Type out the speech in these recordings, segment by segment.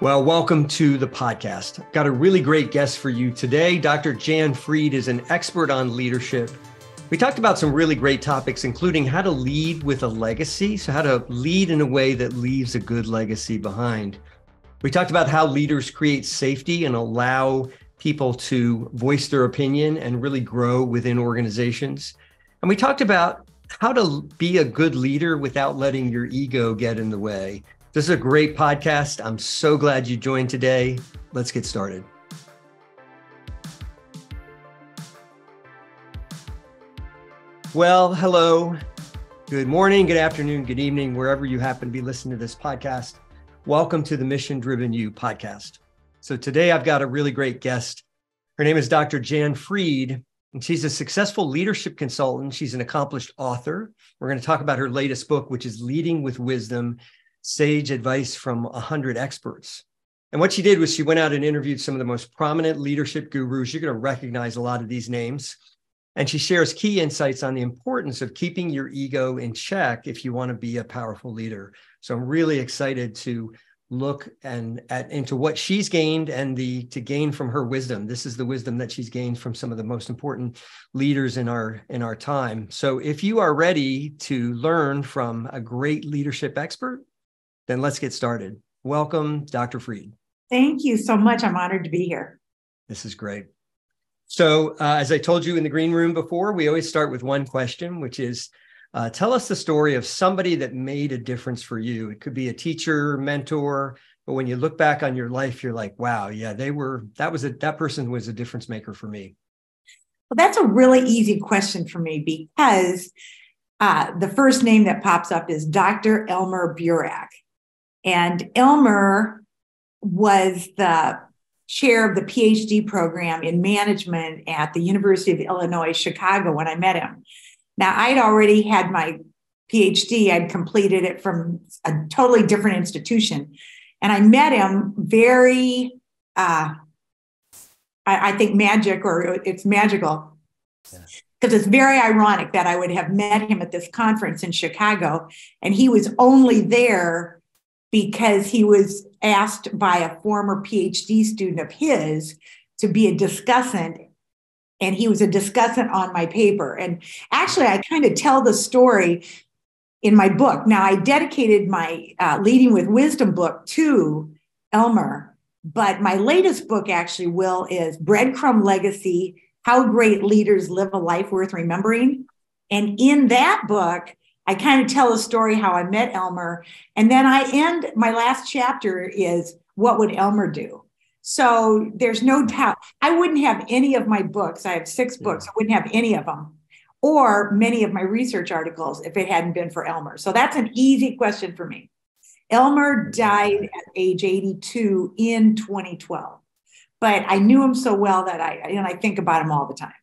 Well, welcome to the podcast. I've got a really great guest for you today. Dr. Jann Freed is an expert on leadership. We talked about some really great topics, including how to lead with a legacy. So how to lead in a way that leaves a good legacy behind. We talked about how leaders create safety and allow people to voice their opinion and really grow within organizations. And we talked about how to be a good leader without letting your ego get in the way. This is a great podcast. I'm so glad you joined today. Let's get started. Well, hello. Good morning, good afternoon, good evening, wherever you happen to be listening to this podcast. Welcome to the Mission Driven You podcast. So today I've got a really great guest. Her name is Dr. Jann Freed, and she's a successful leadership consultant. She's an accomplished author. We're going to talk about her latest book, which is Leading with Wisdom: Sage Advice from 100 Experts. And what she did was she went out and interviewed some of the most prominent leadership gurus. You're going to recognize a lot of these names. And she shares key insights on the importance of keeping your ego in check if you want to be a powerful leader. So I'm really excited to look into what she's gained and to gain from her wisdom. This is the wisdom that she's gained from some of the most important leaders in our time. So if you are ready to learn from a great leadership expert, then let's get started. Welcome, Dr. Freed. Thank you so much. I'm honored to be here. This is great. So as I told you in the green room before, we always start with one question, which is, tell us the story of somebody that made a difference for you. It could be a teacher, mentor, but when you look back on your life, you're like, wow, yeah, that person was a difference maker for me. Well, that's a really easy question for me because the first name that pops up is Dr. Elmer Burak. And Elmer was the chair of the Ph.D. program in management at the University of Illinois, Chicago, when I met him. Now, I'd already had my Ph.D. I'd completed it from a totally different institution. And I met him very, I think it's magical. Because it's very ironic that I would have met him at this conference in Chicago, and he was only there because he was asked by a former PhD student of his to be a discussant, and he was a discussant on my paper. And actually, I kind of tell the story in my book. Now, I dedicated my Leading with Wisdom book to Elmer, but my latest book actually, is Breadcrumb Legacy: How Great Leaders Live a Life Worth Remembering. And in that book, I kind of tell a story how I met Elmer. And then my last chapter is, what would Elmer do? So there's no doubt I wouldn't have any of my books. I have 6 books. I wouldn't have any of them or many of my research articles if it hadn't been for Elmer. So that's an easy question for me. Elmer died at age 82 in 2012. But I knew him so well that I think about him all the time.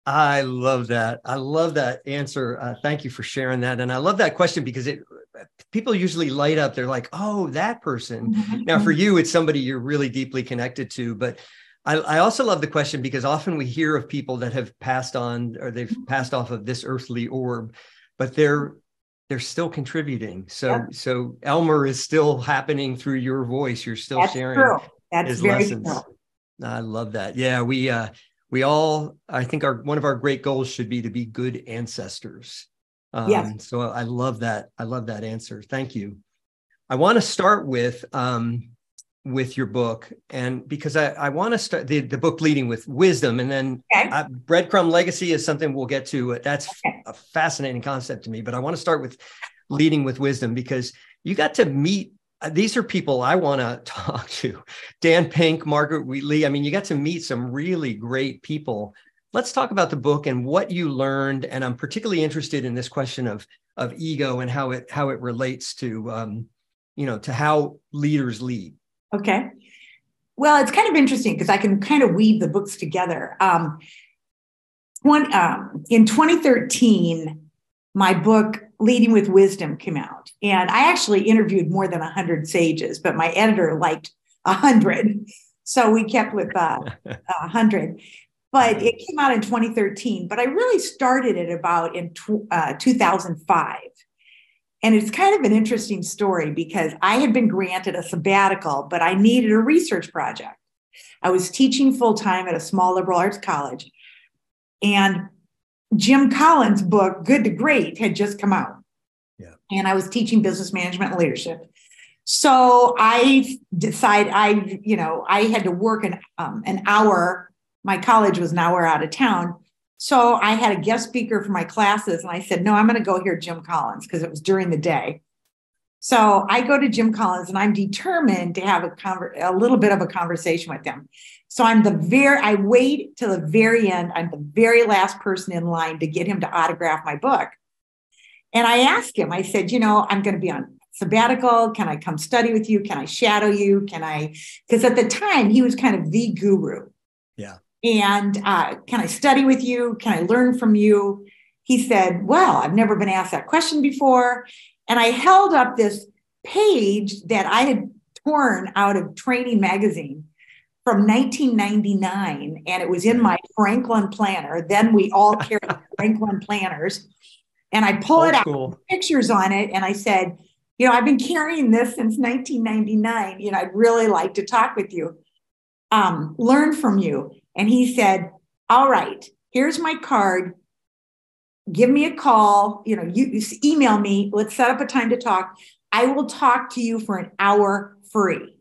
I love that. I love that answer. Thank you for sharing that. And I love that question because people usually light up. They're like, oh, that person. Mm-hmm. Now, for you, it's somebody you're really deeply connected to. But I also love the question because often we hear of people that have passed on or they've passed off of this earthly orb, but they're still contributing. So Elmer is still happening through your voice. You're still sharing his lessons. True. I love that. Yeah, we all, I think one of our great goals should be to be good ancestors. Yes. So I love that. I love that answer. Thank you. I want to start with your book, and because I want to start the book Leading with Wisdom, and then Breadcrumb Legacy is something we'll get to. That's a fascinating concept to me, but I want to start with Leading with Wisdom because you got to meet. These are people I want to talk to. Dan Pink, Margaret Wheatley. I mean, you got to meet some really great people. Let's talk about the book and what you learned. And I'm particularly interested in this question of ego and how it relates to, to how leaders lead. Okay. Well, it's kind of interesting because I can kind of weave the books together. In 2013, my book Leading with Wisdom came out. And I actually interviewed more than 100 sages, but my editor liked 100. So we kept with 100. But it came out in 2013. But I really started it about in 2005. And it's kind of an interesting story because I had been granted a sabbatical, but I needed a research project. I was teaching full-time at a small liberal arts college, and Jim Collins' book, Good to Great, had just come out. Yeah. And I was teaching business management and leadership. So I decided I had to work an hour. My college was an hour out of town. So I had a guest speaker for my classes, and I said, no, I'm going to go hear Jim Collins because it was during the day. So I go to Jim Collins, and I'm determined to have a little bit of a conversation with him. So I wait till the very end. I'm the very last person in line to get him to autograph my book. And I asked him, I said, I'm going to be on sabbatical. Can I come study with you? Can I shadow you? Because at the time he was kind of the guru. Yeah. And can I study with you? Can I learn from you? He said, well, I've never been asked that question before. And I held up this page that I had torn out of Training Magazine from 1999. And it was in my Franklin planner. Then we all carried Franklin planners. And I pull it out, pictures on it. And I said, I've been carrying this since 1999. I'd really like to talk with you, learn from you. And he said, all right, here's my card. Give me a call. You email me. Let's set up a time to talk. I will talk to you for an hour free.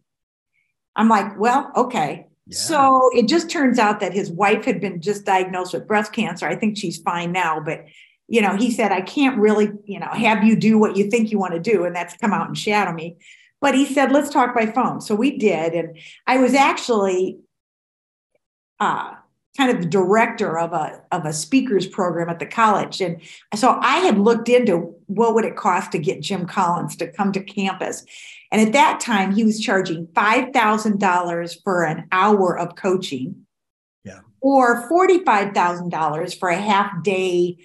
I'm like, well, okay. Yeah. So it just turns out that his wife had been just diagnosed with breast cancer. I think she's fine now, but he said, I can't really, have you do what you think you want to do. And that's come out and shadow me. But he said, let's talk by phone. So we did. And I was actually kind of the director of a speakers program at the college. And so I had looked into what would it cost to get Jim Collins to come to campus. And at that time, he was charging $5,000 for an hour of coaching, or $45,000 for a half day,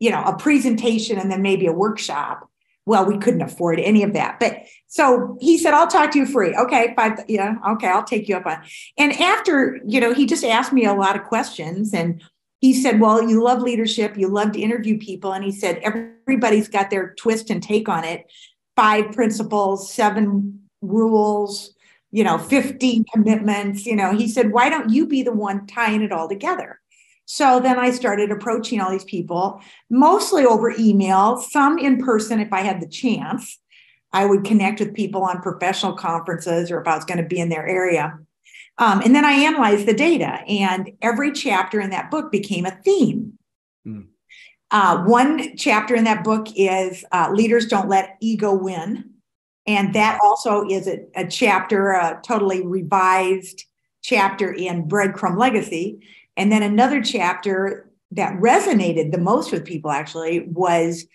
a presentation and then maybe a workshop. Well, we couldn't afford any of that. But so he said, I'll talk to you free. Okay, okay, I'll take you up on. And after, he just asked me a lot of questions. And he said, well, you love leadership. You love to interview people. And he said, everybody's got their twist and take on it. 5 principles, 7 rules, 15 commitments. He said, why don't you be the one tying it all together? So then I started approaching all these people, mostly over email, some in person if I had the chance. I would connect with people on professional conferences or if I was going to be in their area. And then I analyzed the data, and every chapter in that book became a theme. One chapter in that book is Leaders Don't Let Ego Win. And that also is a chapter, a totally revised chapter in Breadcrumb Legacy. And then another chapter that resonated the most with people actually was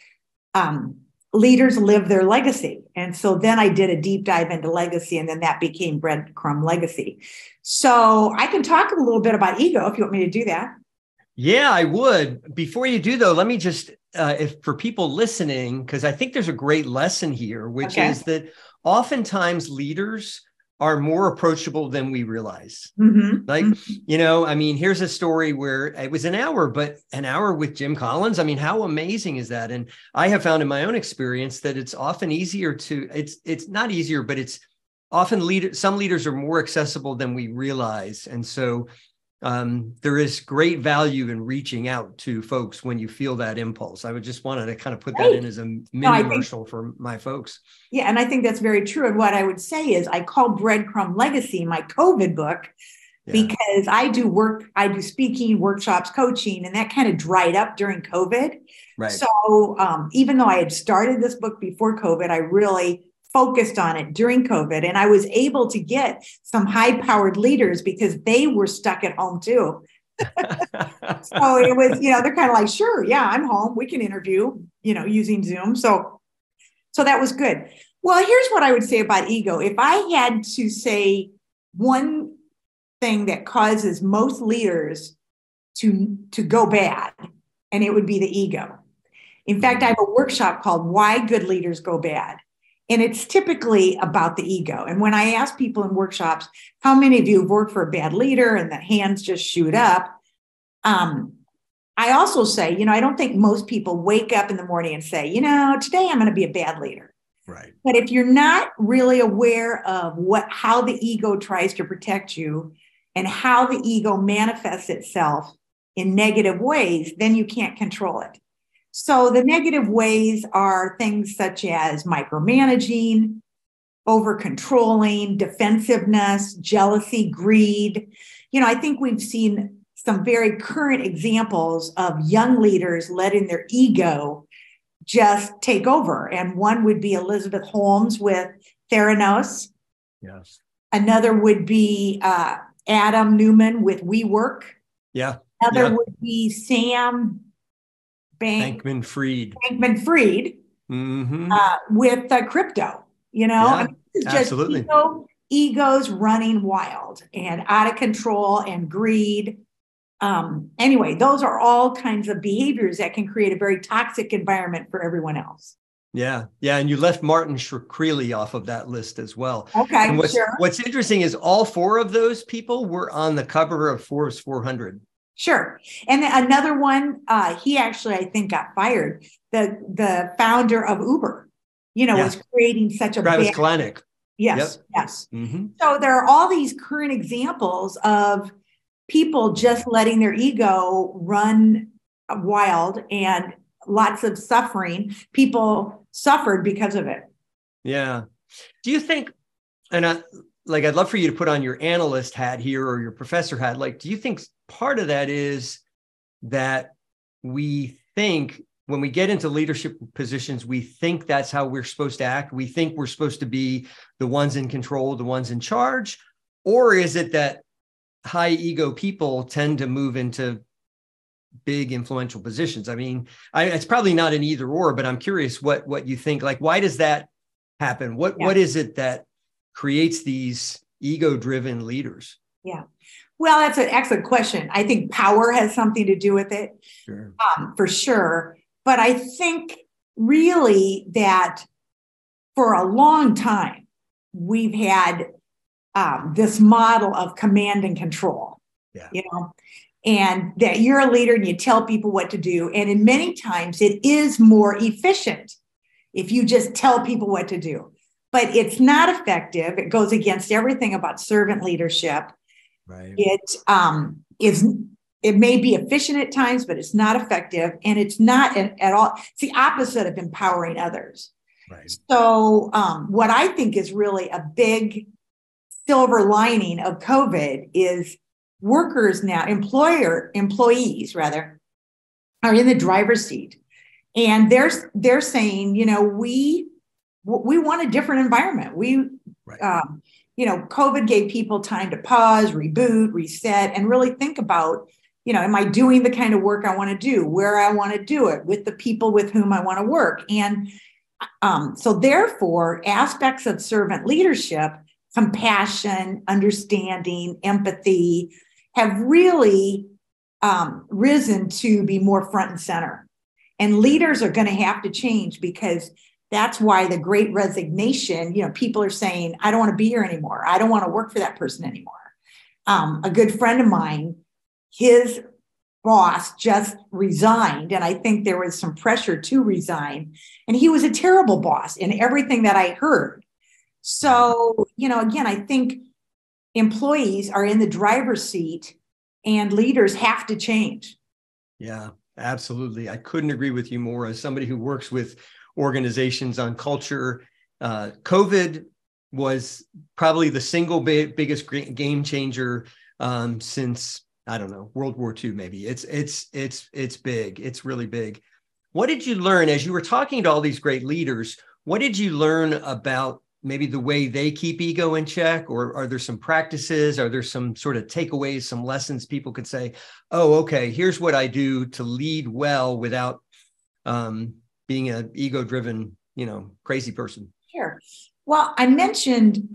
Leaders Live Their Legacy. And so then I did a deep dive into legacy, and then that became Breadcrumb Legacy. So I can talk a little bit about ego if you want me to do that. Yeah, I would. Before you do, though, let me just, if for people listening, because I think there's a great lesson here, which is that oftentimes leaders are more approachable than we realize. Here's a story where it was an hour, but an hour with Jim Collins. How amazing is that? And I have found in my own experience that it's often easier it's not easier, but it's often some leaders are more accessible than we realize. And so there is great value in reaching out to folks when you feel that impulse. I would just wanted to kind of put that in as a mini commercial for my folks. Yeah, and I think that's very true. And what I would say is I call Breadcrumb Legacy my COVID book because I do speaking, workshops, coaching, and that kind of dried up during COVID. Right. So even though I had started this book before COVID, I really focused on it during COVID. And I was able to get some high-powered leaders because they were stuck at home too. So it was, they're kind of like, sure, yeah, I'm home. We can interview, using Zoom. So that was good. Well, here's what I would say about ego. If I had to say one thing that causes most leaders to go bad, and it would be the ego. In fact, I have a workshop called Why Good Leaders Go Bad. And it's typically about the ego. And when I ask people in workshops, how many of you have worked for a bad leader, and the hands just shoot up? I also say, I don't think most people wake up in the morning and say, today I'm going to be a bad leader. Right. But if you're not really aware of how the ego tries to protect you and how the ego manifests itself in negative ways, then you can't control it. So the negative ways are things such as micromanaging, over controlling, defensiveness, jealousy, greed. I think we've seen some very current examples of young leaders letting their ego just take over. And one would be Elizabeth Holmes with Theranos. Yes. Another would be Adam Newman with WeWork. Yeah. Another would be Sam Bankman-Fried. Bankman-Fried with crypto. Yeah, it's just absolutely. Egos running wild and out of control and greed. Anyway, those are all kinds of behaviors that can create a very toxic environment for everyone else. Yeah. Yeah. And you left Martin Shkreli off of that list as well. Okay. And sure. What's interesting is all four of those people were on the cover of Forbes 400. Sure. And another one, he actually, I think, got fired. The founder of Uber, was creating such a Travis Kalanick. Yes. Yep. Yes. Mm-hmm. So there are all these current examples of people just letting their ego run wild and lots of suffering. People suffered because of it. Yeah. Do you think, and I'd love for you to put on your analyst hat here or your professor hat. Do you think part of that is that we think when we get into leadership positions, we think that's how we're supposed to act. We think we're supposed to be the ones in control, the ones in charge. Or is it that high ego people tend to move into big influential positions? I mean, it's probably not an either or, but I'm curious what you think. Why does that happen? What is it that creates these ego-driven leaders? Yeah. Well, that's an excellent question. I think power has something to do with it, for sure. But I think really that for a long time, we've had this model of command and control, and that you're a leader and you tell people what to do. And in many times it is more efficient if you just tell people what to do, but it's not effective. It goes against everything about servant leadership. Right. It may be efficient at times, but it's not effective. And it's not at all. It's the opposite of empowering others. Right. So what I think is really a big silver lining of COVID is workers now, employees rather, are in the driver's seat. And they're saying, we want a different environment. COVID gave people time to pause, reboot, reset, and really think about, am I doing the kind of work I want to do, where I want to do it, with the people with whom I want to work? And so therefore, aspects of servant leadership, compassion, understanding, empathy, have really risen to be more front and center. And leaders are going to have to change, because that's why the great resignation, people are saying, I don't want to be here anymore. I don't want to work for that person anymore. A good friend of mine, his boss just resigned. And I think there was some pressure to resign. And he was a terrible boss in everything that I heard. So, again, I think employees are in the driver's seat and leaders have to change. Yeah, absolutely. I couldn't agree with you more. As somebody who works with organizations on culture, COVID was probably the single biggest game changer since, I don't know, World War II, maybe. It's big. It's really big. What did you learn as you were talking to all these great leaders? What did you learn about maybe the way they keep ego in check? Or are there some practices? Are there some sort of takeaways, some lessons people could say, oh, okay, here's what I do to lead well without being an ego-driven, crazy person? Sure. Well, I mentioned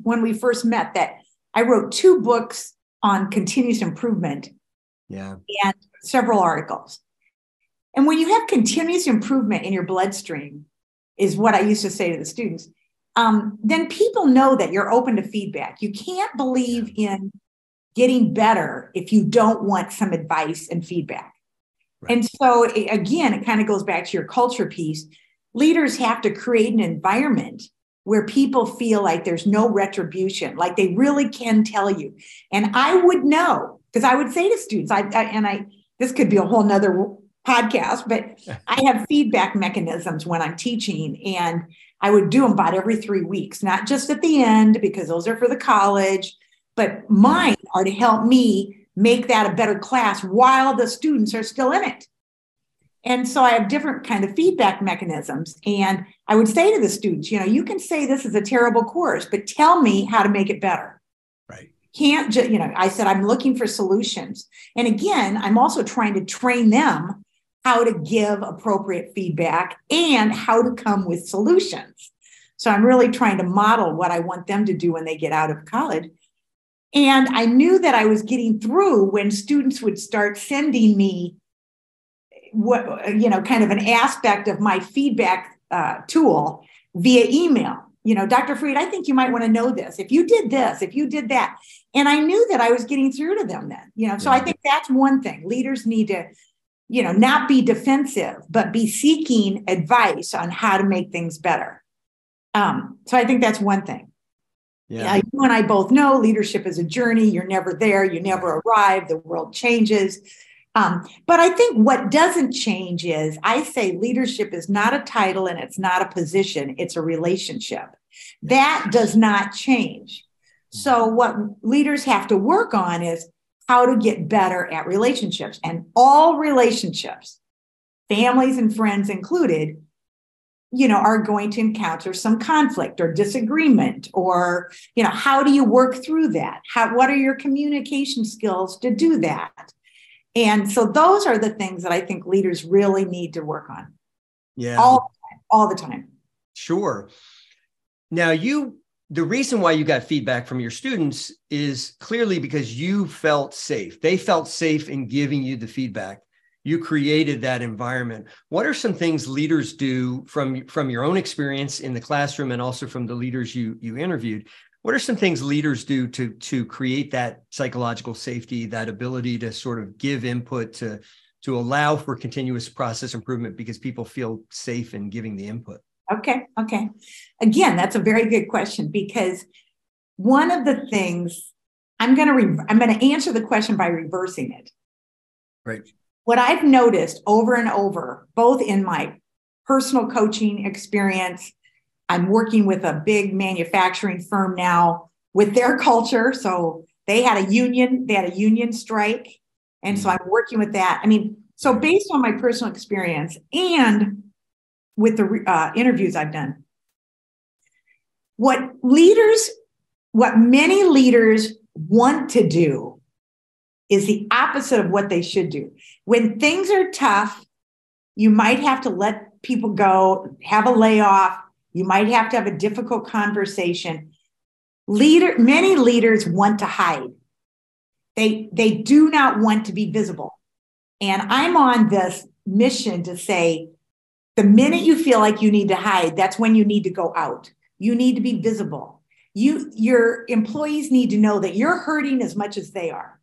when we first met that I wrote 2 books on continuous improvement, and several articles. And when you have continuous improvement in your bloodstream, is what I used to say to the students, then people know that you're open to feedback. You can't believe in getting better if you don't want some advice and feedback. Right. And so again, it kind of goes back to your culture piece. Leaders have to create an environment where people feel like there's no retribution, like they really can tell you. And I would know, because I would say to students, this could be a whole nother podcast, but I have feedback mechanisms when I'm teaching, and I would do them about every 3 weeks, not just at the end, because those are for the college, but mine are to help me make that a better class while the students are still in it. And so I have different kind of feedback mechanisms. And I would say to the students, you can say this is a terrible course, but tell me how to make it better. Right. Can't just, I said, I'm looking for solutions. And again, I'm also trying to train them how to give appropriate feedback and how to come with solutions. So I'm really trying to model what I want them to do when they get out of college. And I knew that I was getting through when students would start sending me kind of an aspect of my feedback tool via email. Dr. Freed, I think you might want to know this. If you did this, if you did that. And I knew that I was getting through to them then, so I think that's one thing. Leaders need to, not be defensive, but be seeking advice on how to make things better. So I think that's one thing. Yeah. You and I both know leadership is a journey. You're never there. You never arrive. The world changes. But I think what doesn't change is, I say leadership is not a title and it's not a position. It's a relationship. That does not change. So what leaders have to work on is how to get better at relationships, and all relationships, families and friends included, are going to encounter some conflict or disagreement, or, how do you work through that? What are your communication skills to do that? And so those are the things that I think leaders really need to work on. Yeah. All the time. Sure. Now, the reason why you got feedback from your students is clearly because you felt safe. They felt safe in giving you the feedback. You created that environment. What are some things leaders do from your own experience in the classroom, and also from the leaders you interviewed? What are some things leaders do to create that psychological safety, that ability to sort of give input, to allow for continuous process improvement, because people feel safe in giving the input? Okay. Again, that's a very good question, because one of the things I'm going to answer the question by reversing it. Right. What I've noticed over and over, both in my personal coaching experience, I'm working with a big manufacturing firm now with their culture. So they had a union strike. And so I'm working with that. So based on my personal experience and with the interviews I've done, what many leaders want to do is the opposite of what they should do. When things are tough, you might have to let people go, have a layoff. You might have to have a difficult conversation. Many leaders want to hide. They do not want to be visible. And I'm on this mission to say, the minute you feel like you need to hide, that's when you need to go out. You need to be visible. Your employees need to know that you're hurting as much as they are.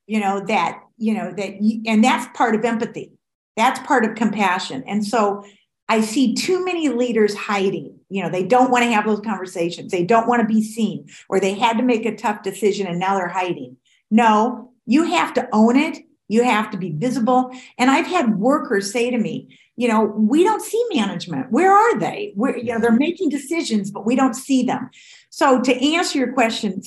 And that's part of empathy. That's part of compassion. And so I see too many leaders hiding. They don't want to have those conversations. They don't want to be seen, or they had to make a tough decision and now they're hiding. No, you have to own it. You have to be visible. And I've had workers say to me, we don't see management. Where are they? They're making decisions, but we don't see them. So to answer your question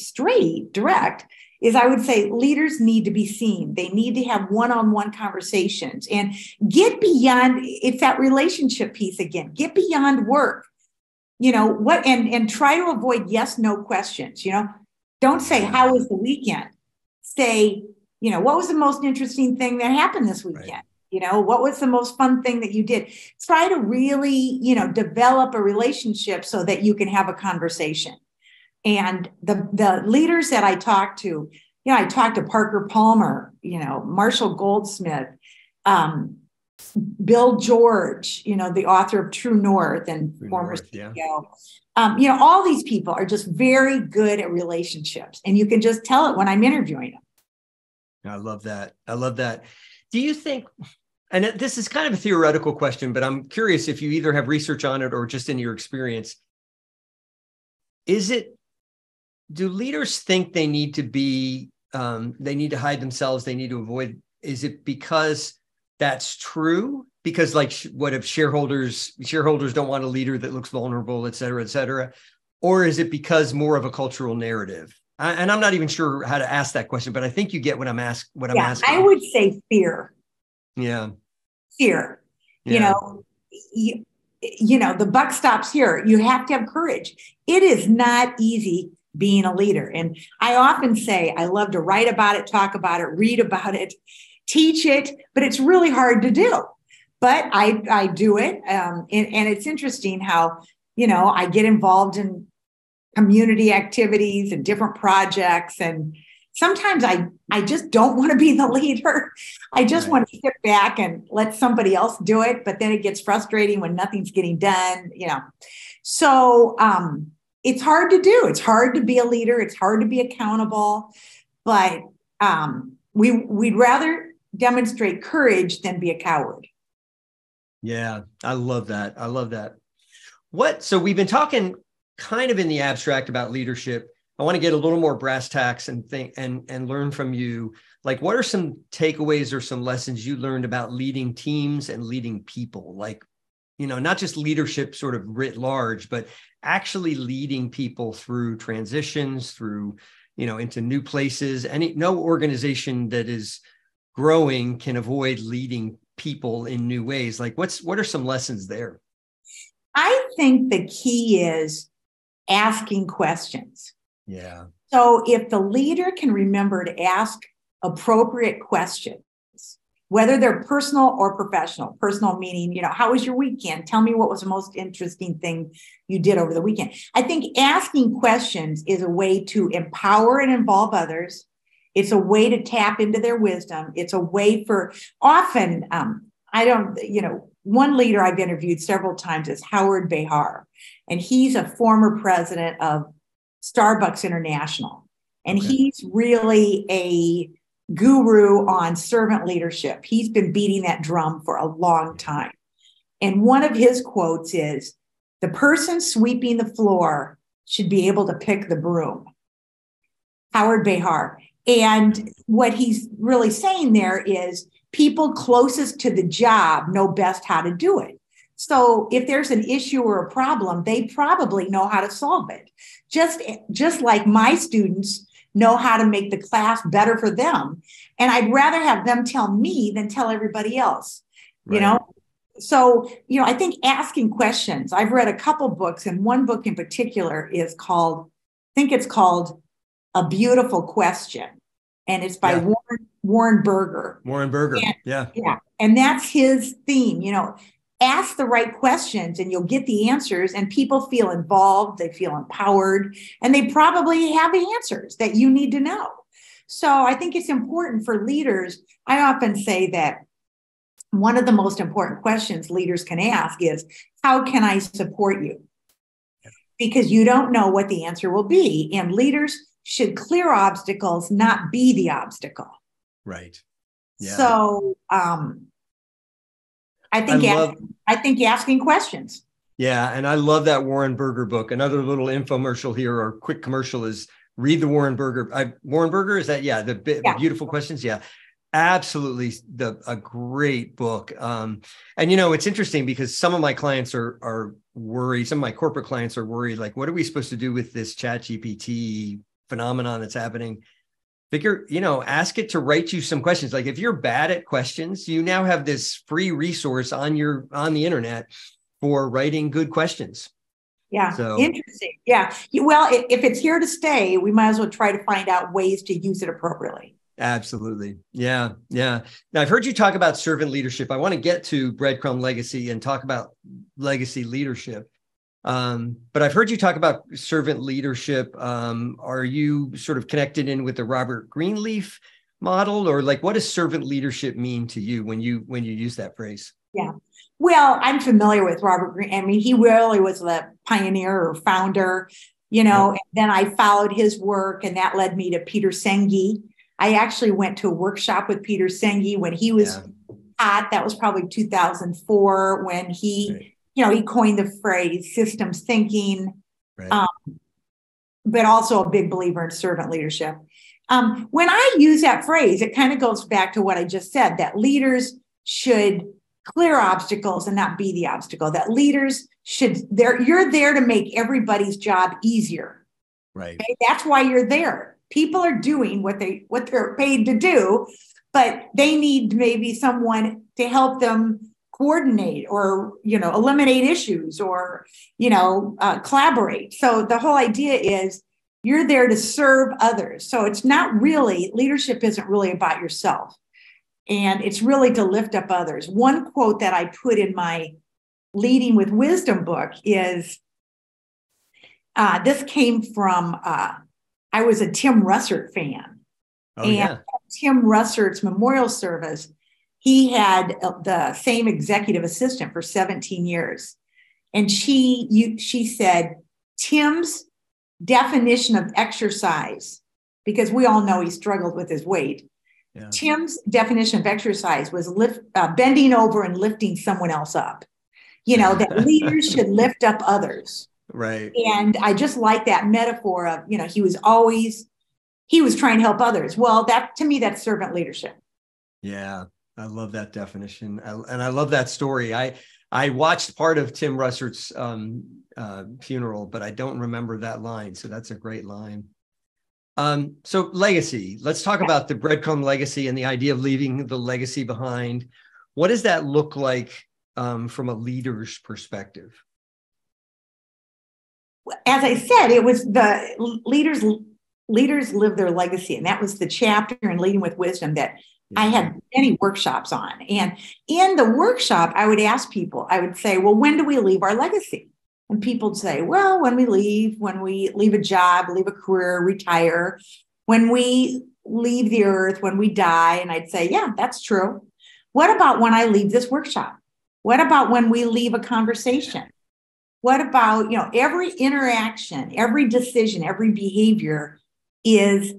direct, is I would say leaders need to be seen. They need to have one-on-one conversations and get beyond, it's that relationship piece again, get beyond work, and try to avoid yes, no questions. Don't say, how was the weekend? Say, what was the most interesting thing that happened this weekend? Right. What was the most fun thing that you did? Try to really, develop a relationship so that you can have a conversation. And the leaders that I talked to, I talked to Parker Palmer, Marshall Goldsmith, Bill George, the author of True North and former CEO. All these people are just very good at relationships, and you can just tell it when I'm interviewing them. I love that. Do you think, and this is kind of a theoretical question, but I'm curious if you either have research on it or just in your experience, do leaders think they need to be, they need to hide themselves, they need to avoid, is it because that's true? Because like, what if shareholders don't want a leader that looks vulnerable, et cetera, et cetera? Or is it because more of a cultural narrative? And I'm not even sure how to ask that question, but I think you get what I'm asking. I would say fear. Yeah. Fear. Yeah. You know, the buck stops here. You have to have courage. It is not easy being a leader. And I often say, I love to write about it, talk about it, read about it, teach it, but it's really hard to do. But I do it. And it's interesting how, you know, I get involved in community activities and different projects. And sometimes I just don't want to be the leader. I just want to sit back and let somebody else do it. But then it gets frustrating when nothing's getting done, you know. So it's hard to do. It's hard to be a leader. It's hard to be accountable. But we'd rather demonstrate courage than be a coward. Yeah, I love that. I love that. So we've been talking kind of in the abstract about leadership. I want to get a little more brass tacks and learn from you. Like, what are some takeaways or some lessons you learned about leading teams and leading people? Like, you know, not just leadership sort of writ large, but actually leading people through transitions, through, you know, into new places. No organization that is growing can avoid leading people in new ways. Like, what are some lessons there? I think the key is asking questions. Yeah. So if the leader can remember to ask appropriate questions, whether they're personal or professional, personal meaning, you know, how was your weekend? Tell me what was the most interesting thing you did over the weekend. I think asking questions is a way to empower and involve others. It's a way to tap into their wisdom. It's a way for often, one leader I've interviewed several times is Howard Behar, and he's a former president of Starbucks International. And he's really a guru on servant leadership. He's been beating that drum for a long time. And one of his quotes is, "The person sweeping the floor should be able to pick the broom." Howard Behar. And what he's really saying there is people closest to the job know best how to do it. So if there's an issue or a problem, they probably know how to solve it. Just like my students know how to make the class better for them. And I'd rather have them tell me than tell everybody else, you know? So, you know, I think asking questions, I've read a couple books, and one book in particular is called, I think it's called A Beautiful Question. And it's by Warren Berger. Warren Berger. Yeah. And that's his theme, you know, ask the right questions and you'll get the answers, and people feel involved, they feel empowered, and they probably have the answers that you need to know. So I think it's important for leaders. I often say that one of the most important questions leaders can ask is, how can I support you? Because you don't know what the answer will be. And leaders should clear obstacles, not be the obstacle. Right. Yeah. So I think asking questions. Yeah. And I love that Warren Berger book. Another little infomercial here, or quick commercial, is read the Warren Berger. Warren Berger, is that? Yeah. The Beautiful Questions. Yeah. Absolutely. A great book. And, you know, it's interesting because some of my clients are worried. Some of my corporate clients are worried, like, what are we supposed to do with this ChatGPT phenomenon that's happening? Figure, you know, ask it to write you some questions. Like, if you're bad at questions, you now have this free resource on the internet for writing good questions. Yeah. So interesting. Yeah. Well, if it's here to stay, we might as well try to find out ways to use it appropriately. Absolutely. Yeah. Yeah. Now, I've heard you talk about servant leadership. I want to get to Breadcrumb Legacy and talk about legacy leadership. But I've heard you talk about servant leadership. Are you sort of connected in with the Robert Greenleaf model, or like, what does servant leadership mean to you when you use that phrase? Yeah. Well, I'm familiar with Robert Greene. I mean, he really was the pioneer or founder, you know, and then I followed his work, and that led me to Peter Senge. I actually went to a workshop with Peter Senge when he was hot. That was probably 2004 when he, he coined the phrase systems thinking, but also a big believer in servant leadership. When I use that phrase, it kind of goes back to what I just said, that leaders should clear obstacles and not be the obstacle, that leaders you're there to make everybody's job easier. Right. Okay? That's why you're there. People are doing what they're paid to do, but they need maybe someone to help them coordinate or, eliminate issues or, collaborate. So the whole idea is you're there to serve others. So it's not really, leadership isn't really about yourself. And it's really to lift up others. One quote that I put in my Leading with Wisdom book is, this came from, I was a Tim Russert fan. Tim Russert's memorial service, he had the same executive assistant for 17 years. And she said, Tim's definition of exercise, because we all know he struggled with his weight. Yeah. Tim's definition of exercise was bending over and lifting someone else up. That leaders should lift up others. Right. And I just like that metaphor of, he was trying to help others. Well, to me, that's servant leadership. Yeah. I love that definition. And I love that story. I watched part of Tim Russert's funeral, but I don't remember that line. So that's a great line. So legacy, let's talk about the breadcrumb legacy and the idea of leaving the legacy behind. What does that look like from a leader's perspective? As I said, it was the leaders live their legacy. And that was the chapter in Leading with Wisdom that I had many workshops on. And in the workshop, I would ask people, I would say, well, when do we leave our legacy? And people would say, well, when we leave a job, leave a career, retire, when we leave the earth, when we die. And I'd say, yeah, that's true. What about when I leave this workshop? What about when we leave a conversation? What about, every interaction, every decision, every behavior is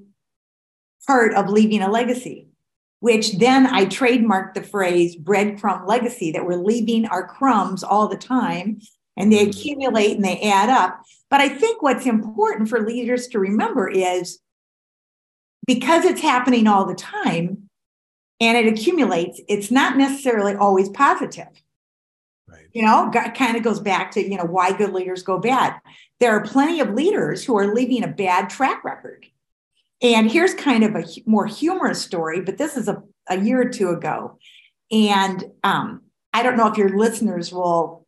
part of leaving a legacy, which then I trademarked the phrase breadcrumb legacy, that we're leaving our crumbs all the time and they accumulate and they add up. But I think what's important for leaders to remember is because it's happening all the time and it accumulates, it's not necessarily always positive. Right. Kind of goes back to, why good leaders go bad. There are plenty of leaders who are leaving a bad track record. And here's kind of a more humorous story, but this is a year or two ago. And I don't know if your listeners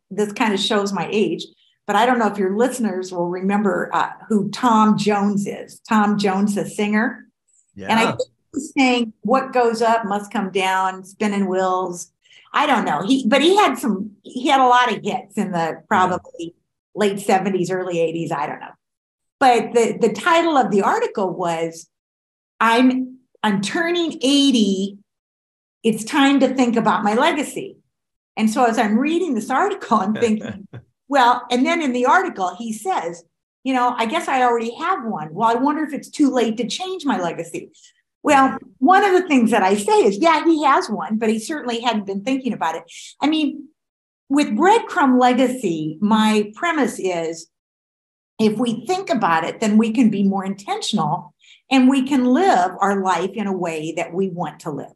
this kind of shows my age, but I don't know if your listeners will remember who Tom Jones is. Tom Jones, the singer. Yeah. And I think he's saying, what goes up must come down, spinning wheels. I don't know. He had a lot of hits in the probably late 70s, early 80s. I don't know. But the title of the article was, I'm turning 80. It's time to think about my legacy. And so as I'm reading this article, I'm thinking, well, and then in the article, he says, I guess I already have one. Well, I wonder if it's too late to change my legacy. Well, one of the things that I say is, yeah, he has one, but he certainly hadn't been thinking about it. I mean, with breadcrumb legacy, my premise is if we think about it, then we can be more intentional and we can live our life in a way that we want to live,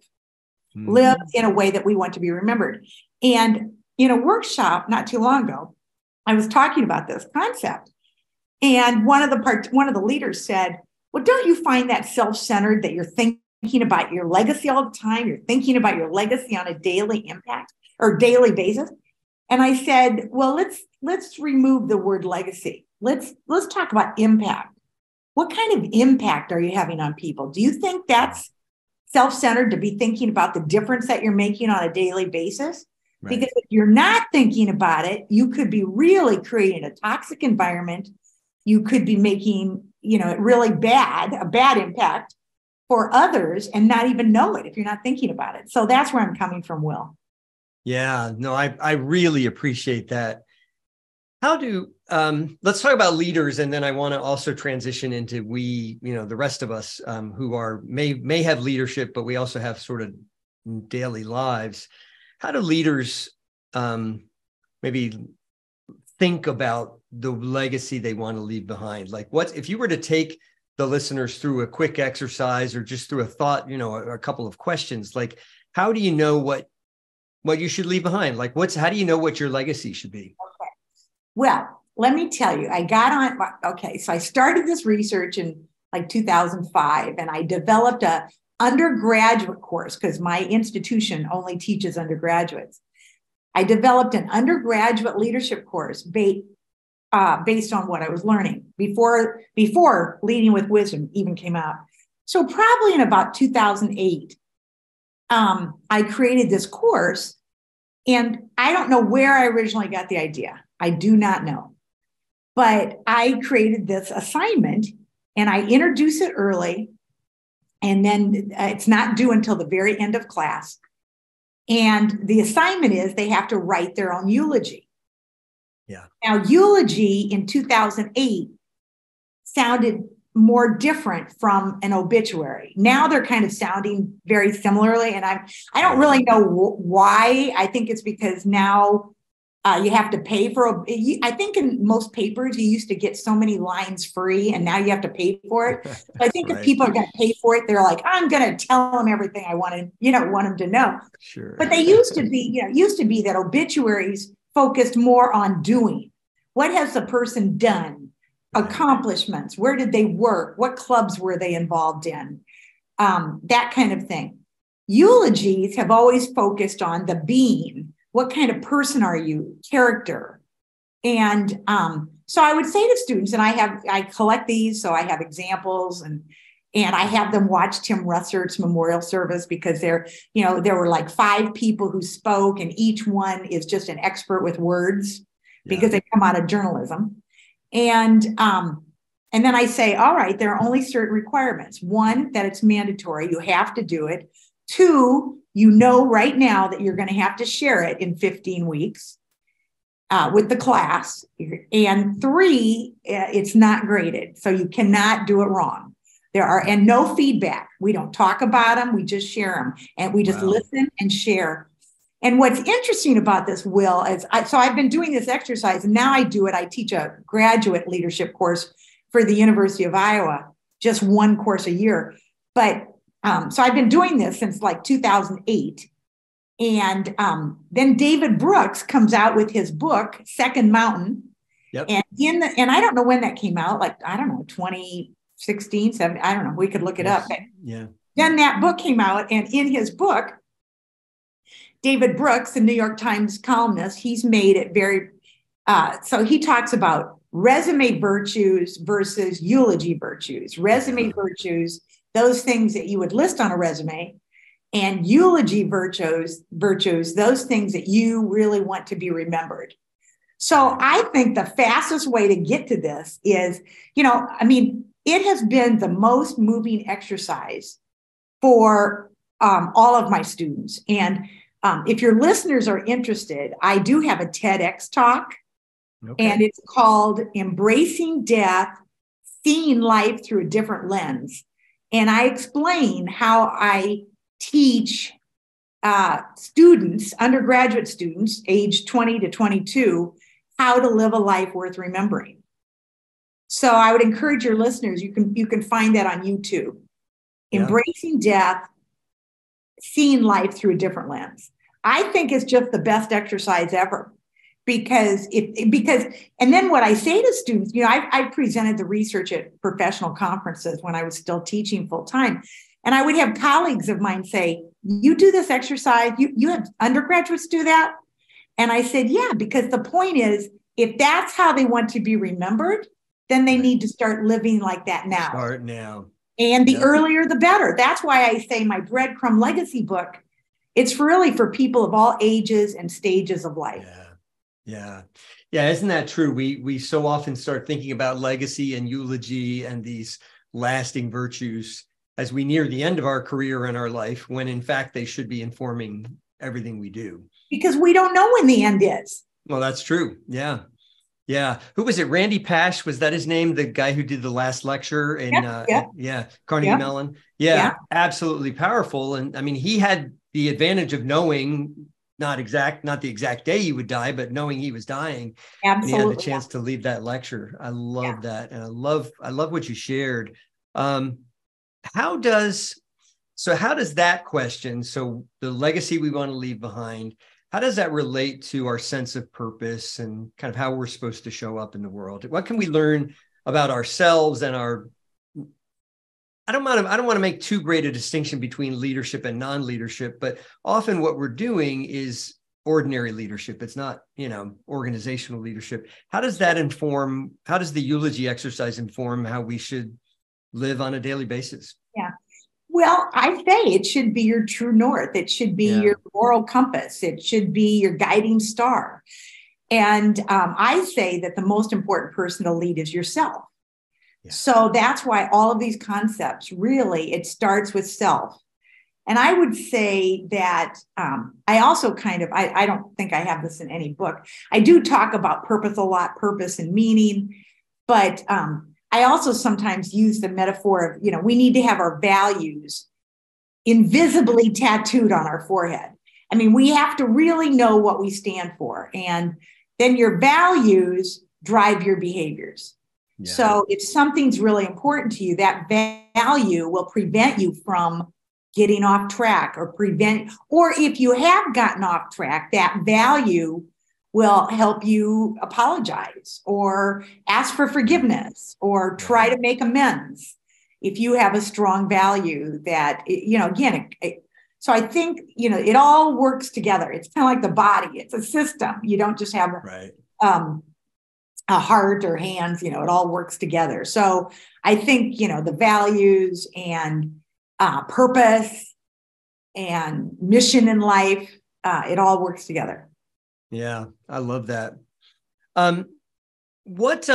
live in a way that we want to be remembered. And in a workshop not too long ago, I was talking about this concept. And one of the leaders said, well, don't you find that self-centered that you're thinking about your legacy all the time? You're thinking about your legacy on a daily impact or daily basis. And I said, well, let's remove the word legacy. Let's talk about impact. What kind of impact are you having on people? Do you think that's self-centered to be thinking about the difference that you're making on a daily basis? Right. Because if you're not thinking about it, you could be really creating a toxic environment. You could be making, really a bad impact for others and not even know it if you're not thinking about it. So that's where I'm coming from, Will. Yeah, no, I really appreciate that. How do let's talk about leaders, and then I want to also transition into the rest of us who are may have leadership, but we also have sort of daily lives. How do leaders maybe think about the legacy they want to leave behind? Like, what if you were to take the listeners through a quick exercise or just through a thought, a couple of questions, like, how do you know what you should leave behind? Like, how do you know what your legacy should be? Okay. Well, let me tell you, so I started this research in like 2005, and I developed a undergraduate course because my institution only teaches undergraduates. I developed an undergraduate leadership course based on what I was learning before Leading with Wisdom even came out. So probably in about 2008, I created this course, and I don't know where I originally got the idea. I do not know. But I created this assignment, and I introduce it early, and then it's not due until the very end of class. And the assignment is they have to write their own eulogy. Yeah. Now, eulogy in 2008 sounded more different from an obituary. Now they're kind of sounding very similarly. And I don't really know why. I think it's because now you have to pay for, I think in most papers, you used to get so many lines free, and now you have to pay for it. So I think if people are going to pay for it, they're like, I'm going to tell them everything I want them to know. Sure. But they used to be that obituaries focused more on doing. What has the person done? Accomplishments. Where did they work? What clubs were they involved in? That kind of thing. Eulogies have always focused on the being. What kind of person are you? Character. And so I would say to students, and I collect these, so I have examples, and I have them watch Tim Russert's memorial service, because there were like 5 people who spoke, and each one is just an expert with words because they come out of journalism. And then I say, all right, there are only certain requirements. 1, that it's mandatory. You have to do it. 2, right now that you're going to have to share it in 15 weeks with the class. And 3, it's not graded. So you cannot do it wrong. And no feedback. We don't talk about them. We just share them, and we just listen and share. And what's interesting about this, Will, is I've been doing this exercise, and now I do it. I teach a graduate leadership course for the University of Iowa, just 1 course a year. But so I've been doing this since like 2008. And then David Brooks comes out with his book, Second Mountain. Yep. And I don't know when that came out, like, I don't know, 2016, 17, I don't know. We could look it up. Yeah. Then that book came out, and in his book, David Brooks, the New York Times columnist, he's made it very, so he talks about resume virtues versus eulogy virtues. Resume virtues, those things that you would list on a resume, and eulogy virtues, those things that you really want to be remembered. So I think the fastest way to get to this is, it has been the most moving exercise for all of my students. And if your listeners are interested, I do have a TEDx talk, and it's called Embracing Death, Seeing Life Through a Different Lens. And I explain how I teach students, undergraduate students, age 20 to 22, how to live a life worth remembering. So I would encourage your listeners, you can find that on YouTube. Embracing Death, Seeing Life Through a Different Lens. I think it's just the best exercise ever, because and then what I say to students, I presented the research at professional conferences when I was still teaching full time. And I would have colleagues of mine say, you do this exercise, you have undergraduates do that? And I said, yeah, because the point is, if that's how they want to be remembered, then they need to start living like that now. Start now. And the earlier, the better. That's why I say my Breadcrumb Legacy book, it's really for people of all ages and stages of life. Yeah. Isn't that true? We so often start thinking about legacy and eulogy and these lasting virtues as we near the end of our career and our life, when in fact they should be informing everything we do. Because we don't know when the end is. Well, that's true. Yeah. Yeah. Who was it? Randy Pash, was that his name? The guy who did the last lecture in, Carnegie Yeah. Mellon. Yeah. Yeah, absolutely powerful. And I mean, he had the advantage of knowing not the exact day he would die, but knowing he was dying, and he had the Absolutely. chance to leave that lecture. I Yeah. love that. And I love what you shared. Um, how does that question, so the legacy we want to leave behind, how does that relate to our sense of purpose and kind of how we're supposed to show up in the world? What can we learn about ourselves and our, I don't want to make too great a distinction between leadership and non-leadership, but often what we're doing is ordinary leadership. It's not, organizational leadership. How does the eulogy exercise inform how we should live on a daily basis? Yeah. Well, I say it should be your true north. It should be your moral compass. It should be your guiding star. And I say that the most important person to lead is yourself. Yeah. So that's why all of these concepts, really, it starts with self. And I would say that I also I don't think I have this in any book. I do talk about purpose a lot, purpose and meaning, but I also sometimes use the metaphor of, we need to have our values invisibly tattooed on our forehead. I mean, we have to really know what we stand for. And then your values drive your behaviors. Yeah. So if something's really important to you, that value will prevent you from getting off track or if you have gotten off track, that value will help you apologize or ask for forgiveness or try to make amends if you have a strong value that, so I think, it all works together. It's kind of like the body. It's a system. You don't just have a heart or hands, it all works together. So I think, the values and purpose and mission in life, it all works together. Yeah, I love that. What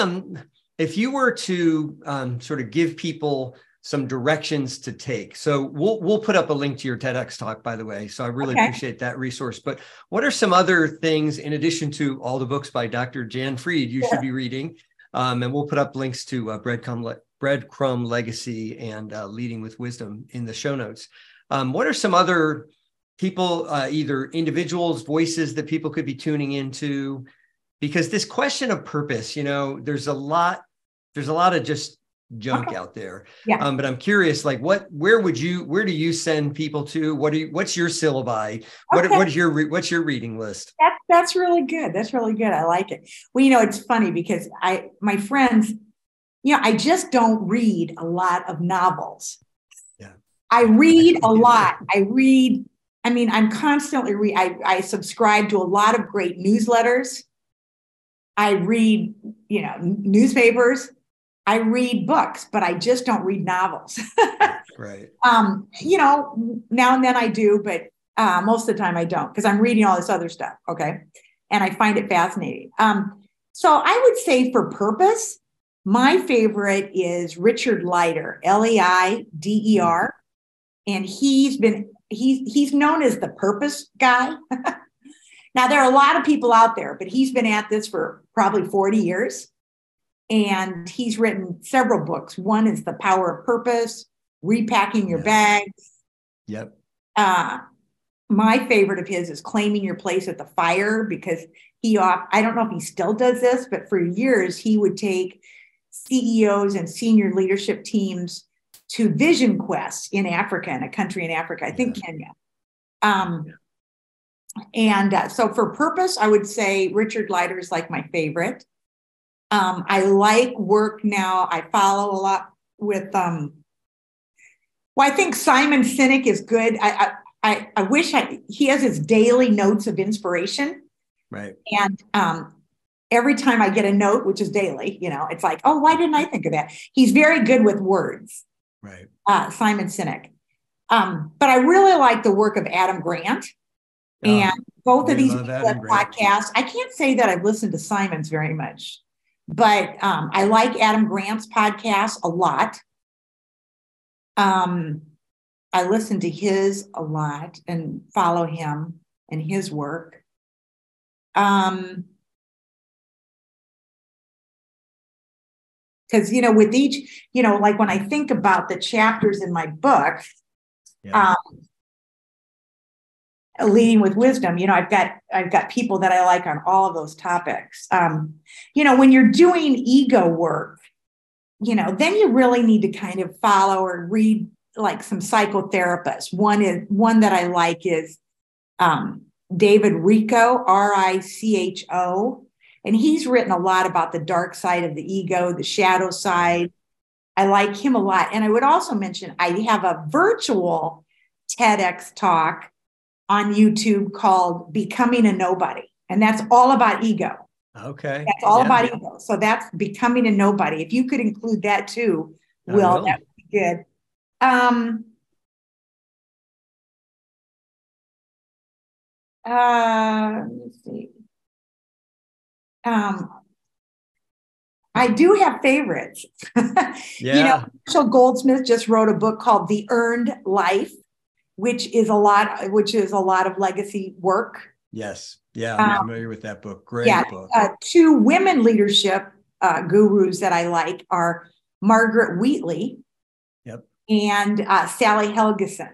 if you were to sort of give people some directions to take? So we'll put up a link to your TEDx talk, by the way. So I really appreciate that resource. But what are some other things in addition to all the books by Dr. Jann Freed you should be reading? And we'll put up links to Breadcrumb Legacy and Leading with Wisdom in the show notes. What are some other people, either individuals, voices that people could be tuning into? Because this question of purpose, there's a lot of just junk out there. Yeah. But I'm curious, like where do you send people to? What's your syllabi? What's your reading list? That's really good. That's really good. I like it. Well, it's funny because my friends, I just don't read a lot of novels. Yeah. I read a lot. I'm constantly I subscribe to a lot of great newsletters. I read, newspapers. I read books, but I just don't read novels. Right. Now and then I do, but most of the time I don't because I'm reading all this other stuff. Okay. And I find it fascinating. So I would say for purpose, my favorite is Richard Leider, Leider. And he's known as the purpose guy. Now, there are a lot of people out there, but he's been at this for probably 40 years. And he's written several books. One is The Power of Purpose, Repacking Your Bags. Yep. My favorite of his is Claiming Your Place at the Fire, because I don't know if he still does this, but for years, he would take CEOs and senior leadership teams to vision quests in Africa, in a country in Africa, I think Kenya. So for purpose, I would say Richard Leider is like my favorite. I like work now. I follow a lot with, I think Simon Sinek is good. I wish he has his daily notes of inspiration. Right. And every time I get a note, which is daily, it's like, oh, why didn't I think of that? He's very good with words. Right. Simon Sinek. But I really like the work of Adam Grant. And both of these podcasts, I can't say that I've listened to Simon's very much, but I like Adam Grant's podcast a lot. I listen to his a lot and follow him and his work. Because, with each, like when I think about the chapters in my book, Yeah. Leading with Wisdom, I've got people that I like on all of those topics. When you're doing ego work, then you really need to kind of follow or read like some psychotherapists. One that I like is David Richo, Richo. And he's written a lot about the dark side of the ego, the shadow side. I like him a lot. And I would also mention I have a virtual TEDx talk on YouTube called Becoming a Nobody. And that's all about ego. Okay. That's all about ego. So that's Becoming a Nobody. If you could include that too, Will, that would be good. Let me see. I do have favorites. Yeah. Marshall Goldsmith just wrote a book called The Earned Life, which is a lot of legacy work. Yes. Yeah. I'm familiar with that book. Great book. Two women leadership gurus that I like are Margaret Wheatley and Sally Helgeson.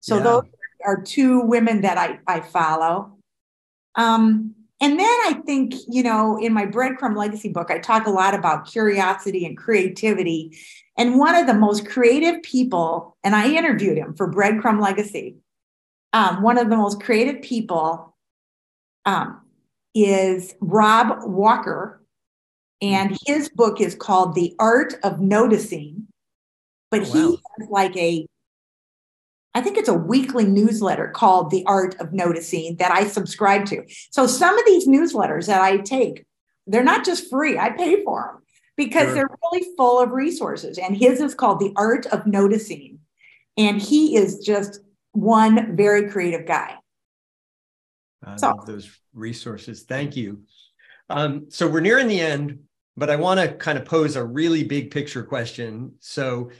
So those are two women that I follow. And then I think, in my Breadcrumb Legacy book, I talk a lot about curiosity and creativity. And one of the most creative people, and I interviewed him for Breadcrumb Legacy, one of the most creative people is Rob Walker. And his book is called The Art of Noticing. But he has I think it's a weekly newsletter called The Art of Noticing that I subscribe to. So some of these newsletters that I take, they're not just free. I pay for them because they're really full of resources. And his is called The Art of Noticing. And he is just one very creative guy. I love those resources. Thank you. So we're nearing the end, but I want to kind of pose a really big picture question. So,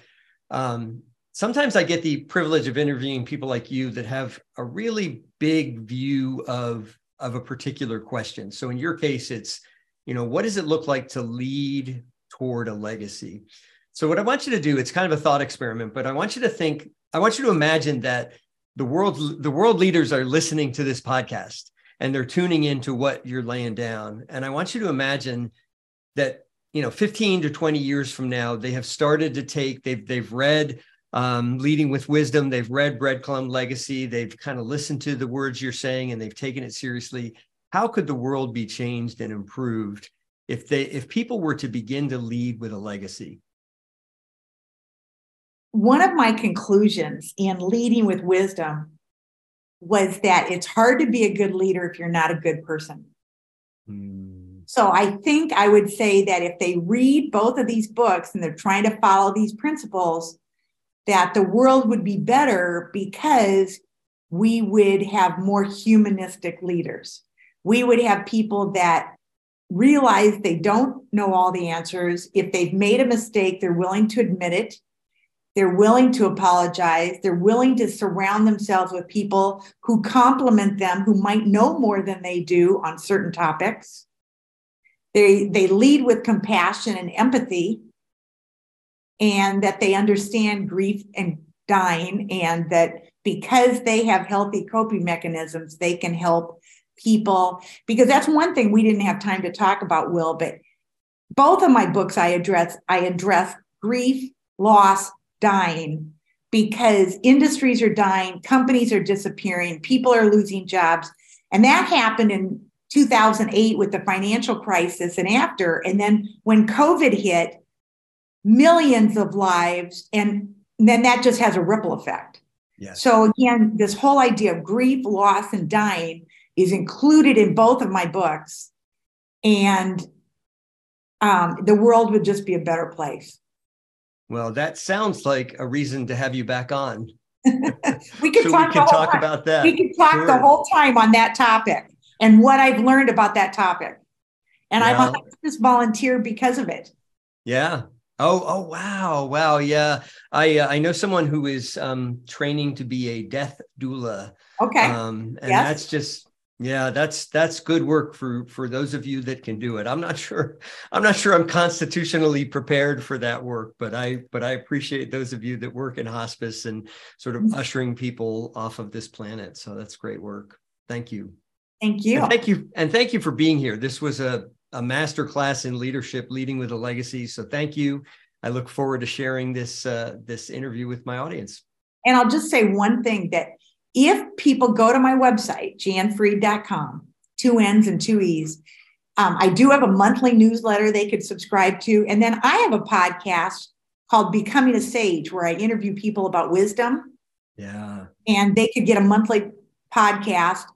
sometimes I get the privilege of interviewing people like you that have a really big view of a particular question. So in your case, it's, what does it look like to lead toward a legacy? So what I want you to do, it's kind of a thought experiment, but I want you to imagine that the world leaders are listening to this podcast and they're tuning into what you're laying down. And I want you to imagine that, 15 to 20 years from now, they have started to they've read Leading with Wisdom. They've read Breadcrumb Legacy. They've kind of listened to the words you're saying and they've taken it seriously. How could the world be changed and improved if people were to begin to lead with a legacy? One of my conclusions in Leading with Wisdom was that it's hard to be a good leader if you're not a good person. So I think I would say that if they read both of these books and they're trying to follow these principles, that the world would be better because we would have more humanistic leaders. We would have people that realize they don't know all the answers. If they've made a mistake, they're willing to admit it. They're willing to apologize. They're willing to surround themselves with people who compliment them, who might know more than they do on certain topics. They lead with compassion and empathy, and that they understand grief and dying, and that because they have healthy coping mechanisms, they can help people. Because that's one thing we didn't have time to talk about, Will, but both of my books I address grief, loss, dying, because industries are dying, companies are disappearing, people are losing jobs. And that happened in 2008 with the financial crisis and after. And then when COVID hit, millions of lives, and then that just has a ripple effect. Yes. So again, this whole idea of grief, loss, and dying is included in both of my books. And the world would just be a better place. Well, that sounds like a reason to have you back on. We could talk about that. We could talk the whole time on that topic and what I've learned about that topic. And I'm just volunteer because of it. Yeah. Oh, wow. Wow. Yeah. I know someone who is training to be a death doula. Okay. And that's just Yeah, that's good work for those of you that can do it. I'm not sure I'm constitutionally prepared for that work, but I appreciate those of you that work in hospice and sort of ushering people off of this planet. So that's great work. Thank you. Thank you. And thank you for being here. This was a master class in leadership, leading with a legacy. So thank you. I look forward to sharing this interview with my audience. And I'll just say one thing, that if people go to my website, jannfreed.com, 2 N's and 2 E's, I do have a monthly newsletter they could subscribe to. And then I have a podcast called Becoming a Sage, where I interview people about wisdom. Yeah. And they could get a monthly podcast.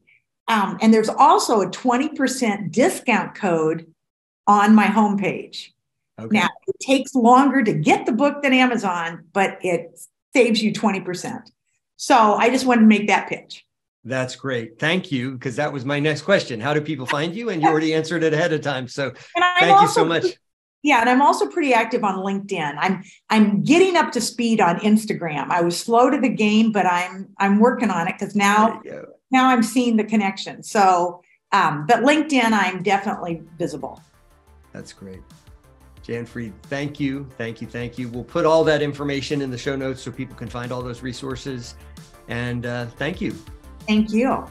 And there's also a 20% discount code on my homepage. Okay. Now, it takes longer to get the book than Amazon, but it saves you 20%. So I just wanted to make that pitch. That's great. Thank you, because that was my next question. How do people find you? And you already answered it ahead of time. So thank you so much. Yeah, and I'm also pretty active on LinkedIn. I'm getting up to speed on Instagram. I was slow to the game, but I'm working on it, because now I'm seeing the connection. So, but LinkedIn, I'm definitely visible. That's great. Jann Freed, thank you. Thank you. Thank you. We'll put all that information in the show notes so people can find all those resources. And thank you. Thank you.